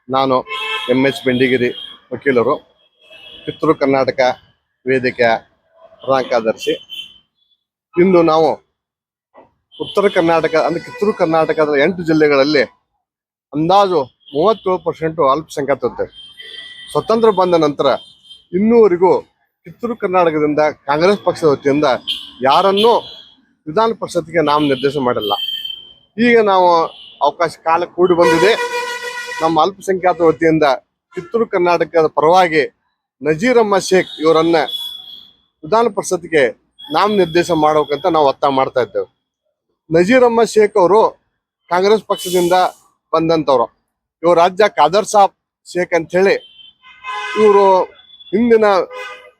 ನಾನು MS ಬೆಂಡಿಗಿರಿ ವಕೀಲರು, ಕಿತ್ತೂರು ಕರ್ನಾಟಕ ವೇದಿಕೆಯ ಪ್ರಧಾನ ಕಾರ್ಯದರ್ಶಿ. ಇಂದು ನಾವು ಉತ್ತರ ಕರ್ನಾಟಕ ಅಂದ್ರೆ ಕಿತ್ತೂರು ಕರ್ನಾಟಕದ 8 ಜಿಲ್ಲೆಗಳಲ್ಲಿ ಅಂದಾಜು 37% ಅಲ್ಪಸಂಖ್ಯಾತರಿದ್ದಾರೆ. ಸ್ವತಂತ್ರ ಬಂದ ನಂತರ ಇನ್ನೂವರೆಗೂ ಕಿತ್ತೂರು ಕರ್ನಾಟಕದಿಂದ ಕಾಂಗ್ರೆಸ್ ಪಕ್ಷದ ವತಿಯಿಂದ ಯಾರನ್ನೂ ವಿಧಾನ ಪರಿಷತ್ಗೆ ನಾಮನಿರ್ದೇಶನ ಮಾಡಿಲ್ಲ. ಈಗ ನಾವು ಅವಕಾಶ ಕಾಲ ಕೂಡಿ ಬಂದಿದೆ. ನಮ್ಮ ಅಲ್ಪಸಂಖ್ಯಾತ ವತಿಯಿಂದ ಕಿತ್ತೂರು ಕರ್ನಾಟಕದ ಪರವಾಗಿ ನಜೀರ್ ಅಹ್ಮದ್ ಶೇಖ್ ಇವರನ್ನ ವಿಧಾನ ಪರಿಷತ್ಗೆ ನಾಮನಿರ್ದೇಶನ ಮಾಡಬೇಕಂತ ನಾವು ಒತ್ತಾಯ ಮಾಡ್ತಾ ಇದ್ದೇವೆ. ನಜೀರ್ ಅಹ್ಮದ್ ಶೇಖ್ ಅವರು ಕಾಂಗ್ರೆಸ್ ಪಕ್ಷದಿಂದ ಬಂದಂಥವ್ರು. ಇವರು ರಾಜ್ಯ ಖಾದರ್ ಸಾಬ್ ಶೇಖ್ ಅಂತ ಹೇಳಿ ಇವರು ಹಿಂದಿನ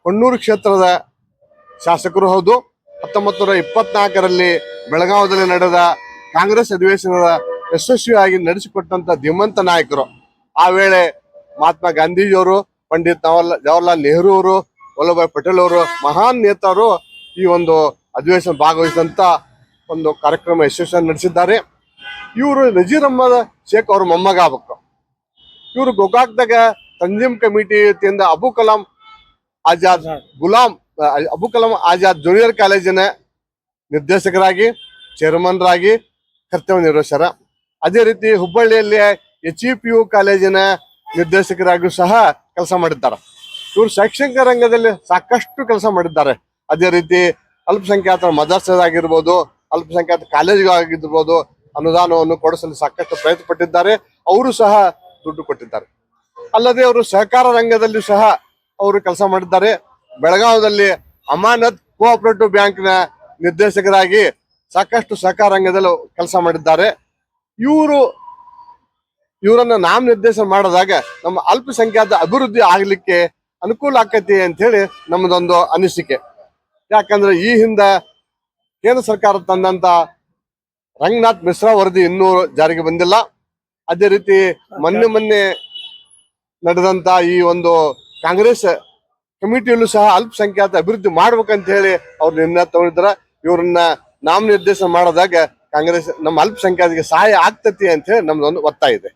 ಕೊಣ್ಣೂರು ಕ್ಷೇತ್ರದ ಶಾಸಕರು ಹೌದು. 1924ರಲ್ಲಿ ಬೆಳಗಾವದಲ್ಲಿ ನಡೆದ ಕಾಂಗ್ರೆಸ್ ಅಧಿವೇಶನದ ಯಶಸ್ವಿಯಾಗಿ ನಡೆಸಿಕೊಟ್ಟಂತ ಧೀಮಂತ ನಾಯಕರು. ಆ ವೇಳೆ ಮಹಾತ್ಮ ಗಾಂಧೀಜಿಯವರು, ಪಂಡಿತ್ ಜವಾಹರ್ಲಾಲ್ ನೆಹರು ಅವರು, ವಲ್ಲಭಾಯ್ ಪಟೇಲ್ ಅವರು, ಮಹಾನ್ ನೇತಾರು ಈ ಒಂದು ಅಧಿವೇಶನ ಭಾಗವಹಿಸಿದಂತ ಒಂದು ಕಾರ್ಯಕ್ರಮ ಯಶಸ್ವಿಯಾಗಿ ನಡೆಸಿದ್ದಾರೆ. ಇವರು ನಜೀರ್ ಅಹ್ಮದ್ ಶೇಖ್ ಅವ್ರ ಮೊಮ್ಮಗ ಆಗ್ಬೇಕು. ಇವರು ಗೋಕಾಕ್ದಾಗ ತಂಜೀಮ್ ಕಮಿಟಿ ವತಿಯಿಂದ ಅಬು ಕಲಾಂ ಆಜಾದ್ ಜೂನಿಯರ್ ಕಾಲೇಜಿನ ನಿರ್ದೇಶಕರಾಗಿ, ಚೇರ್ಮನ್ ರಾಗಿ ಕರ್ತವ್ಯ ನಿರ್ವಹಿಸ್ಯಾರ. ಅದೇ ರೀತಿ ಹುಬ್ಬಳ್ಳಿಯಲ್ಲಿ HEPU ಕಾಲೇಜಿನ ನಿರ್ದೇಶಕರಾಗಿಯೂ ಸಹ ಕೆಲಸ ಮಾಡಿದ್ದಾರೆ. ಇವರು ಶೈಕ್ಷಣಿಕ ರಂಗದಲ್ಲಿ ಸಾಕಷ್ಟು ಕೆಲಸ ಮಾಡಿದ್ದಾರೆ. ಅದೇ ರೀತಿ ಅಲ್ಪಸಂಖ್ಯಾತರ ಮದರ್ಸದಾಗಿರ್ಬೋದು, ಅಲ್ಪಸಂಖ್ಯಾತ ಕಾಲೇಜುಗಳಾಗಿರ್ಬೋದು ಅನುದಾನವನ್ನು ಕೊಡಿಸಲು ಸಾಕಷ್ಟು ಪ್ರಯತ್ನ ಪಟ್ಟಿದ್ದಾರೆ. ಅವರು ಸಹ ದುಡ್ಡು ಕೊಟ್ಟಿದ್ದಾರೆ. ಅಲ್ಲದೆ ಅವರು ಸಹಕಾರ ರಂಗದಲ್ಲಿ ಸಹ ಅವರು ಕೆಲಸ ಮಾಡಿದ್ದಾರೆ. ಬೆಳಗಾವದಲ್ಲಿ ಅಮಾನತ್ ಕೋಆಪರೇಟಿವ್ ಬ್ಯಾಂಕ್ನ ನಿರ್ದೇಶಕರಾಗಿ ಸಾಕಷ್ಟು ಸಹಕಾರ ರಂಗದಲ್ಲಿ ಕೆಲಸ ಮಾಡಿದ್ದಾರೆ. ಇವರನ್ನ ನಾಮನಿರ್ದೇಶನ ಮಾಡಿದಾಗ ನಮ್ಮ ಅಲ್ಪಸಂಖ್ಯಾತ ಅಭಿವೃದ್ಧಿ ಆಗ್ಲಿಕ್ಕೆ ಅನುಕೂಲ ಆಕತಿ ಅಂತ ಹೇಳಿ ನಮ್ಮದೊಂದು ಅನಿಸಿಕೆ. ಯಾಕಂದ್ರೆ ಈ ಹಿಂದ ಕೇಂದ್ರ ಸರ್ಕಾರ ತಂದಂತ ರಂಗನಾಥ್ ಮಿಶ್ರಾ ವರದಿ ಇನ್ನೂ ಜಾರಿಗೆ ಬಂದಿಲ್ಲ. ಅದೇ ರೀತಿ ಮೊನ್ನೆ ನಡೆದಂತ ಈ ಒಂದು ಕಾಂಗ್ರೆಸ್ ಕಮಿಟಿಯಲ್ಲೂ ಸಹ ಅಲ್ಪಸಂಖ್ಯಾತ ಅಭಿವೃದ್ಧಿ ಮಾಡ್ಬೇಕಂತ ಹೇಳಿ ಅವ್ರು ನಿರ್ಣಯ ತಗೊಂಡಿದ್ದಾರೆ. ಇವ್ರನ್ನ ನಾಮನಿರ್ದೇಶನ ಮಾಡೋದಾಗ ಕಾಂಗ್ರೆಸ್ ನಮ್ಮ ಅಲ್ಪಸಂಖ್ಯಾತರಿಗೆ ಸಹಾಯ ಆಗ್ತತಿ ಅಂತ ಹೇಳಿ ನಮ್ದೊಂದು ಒತ್ತಾಯ ಇದೆ.